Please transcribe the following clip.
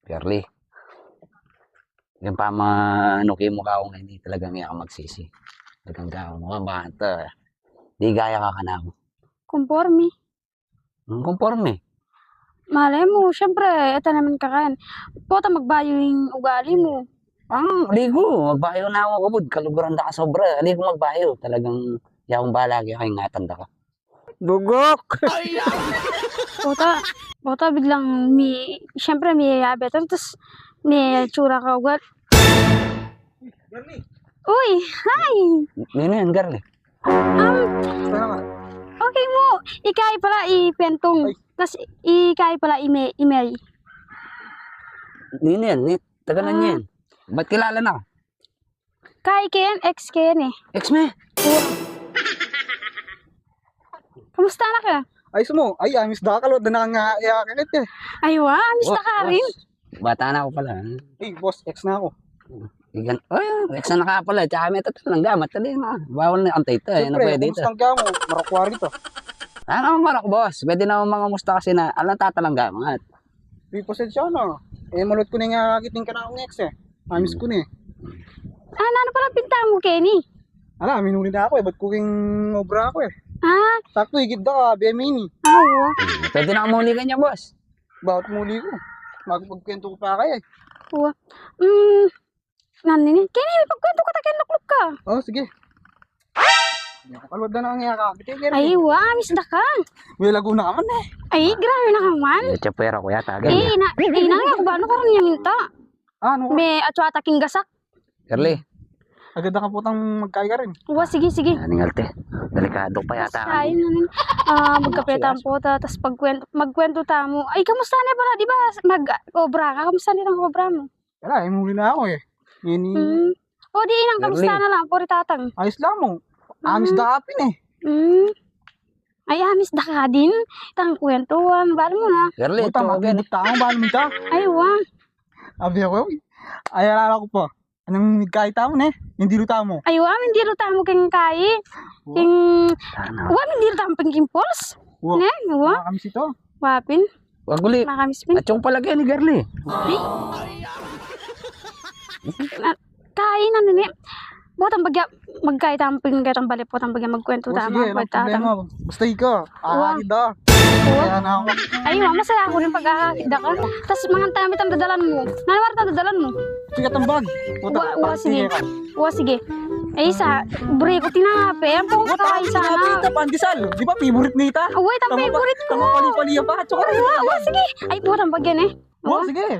Girly, yung pamanuki mo ka kung hindi talaga nga ako magsisi. Talagang ka mo bata. Di gaya ka na ako. Conforme. Conforme. Malay mo, syempre, ito naman kakain. Pota magbayo yung ugali mo. Aligo, magbayo na ako kabud. Kaluguran da ka sobra. Aligo magbayo. Talagang yakong balagi ako ingatan da ka. Dugok! Pota biglang syempre may yabetan, tapos may tsura ka ugat. Uy, hi! Nino yan, Girly. Okay mo, ikay pala ipentong, tapos ikay pala email. Nino yan, tagalan yan. Ba't kilala na? Kay Ken, ex Ken eh. Ex me? Kamusta na ka? Ayos mo. Ay, amis da ka. Lod na nga iyakinit eh. Ay wa, amis na ka rin. Bata na ako pala. Hey, boss, ex na ako. Ex na ka pala. Tsaka may tatanong gamat. Tali na. Bawal na antay ito. Ano pwede ito? Kumusta ka mo? Marakwari to. Ano marak boss? Pwede na mga musta kasi na alam tatalang gamat. Di pasensya na. Eh, malot ko na nga kakiting ka na akong ex eh. Amis ko na eh. Ano pala pinta mo, Kenny? Ala, minuli na ako eh. Ba't kuking obra ako eh. Sakto, higit da ka. BMini. Wa. Pwede na umuli ka niya boss. Bakit muli ko? Magpagkwento ko pa kaya eh. Wa. Nanini, Kenny, may pagkwento ka tayo lukluk ka. Oh, sige. Kalwad na nga nga kakit eh. Ay wa, amis na ka. May laguna ka man eh. Ay, grabe na ka man. Chapera ko yata. Na nga ko ba, ano karon niya minta? Ano ka? May atwata king gasak. Girly. Agad na ka putang magkaya ka rin. Wa, sige. Ningalte. Delikado pa yata. Ay, nanin. Magkapetan po ta, tas magkwento ta mo. Ay, kamusta na pala, di ba? Mag-obra ka, kamusta na ang obra mo? Wala, eh, muli na ako eh. Yini, O, di inang, kamusta na lang, puri tatang. ayos lang mo. Amis da kapin eh. Ay, amis da ka din. Itang kwentuhan, bala mo na. Girly, Puta, magbibot ta ako, bahal mo ta. Ay, wa. Abi ako, ay alala ko pa. Anong nagkaita mo ne? Hindi luta mo. Ay, wa, hindi ruta mo kang kai. King, wa, hindi ruta mo pang pols. Wow. Ne, wa. Nakakamis ito. Wapin, wag uli. makamis pin. Atsyong palagay ni Girly. Kai na nini. Botang bagya magkait ang pingatang balik po tang bagya magkwento O tama sige, anong problema? Basta ikaw. Ahakit da. Kaya na ako. Ay, wa, masaya ako rin pag-ahakida ka. Tapos mga tamit ang dadalan mo. Nanawar ang dadalan mo. Sige, tambag. Puta, Wa, sige. sige ka. Wa, sige. Ay, isa, bre ko tinahape. Ang pong kakay sana. Ita, pandesal. Di ba, favorite nita? Uy, tang favorite ko. Tama pali-pali pa. Tsaka Wa, sige. Ay, botang bagyan eh. O, sige.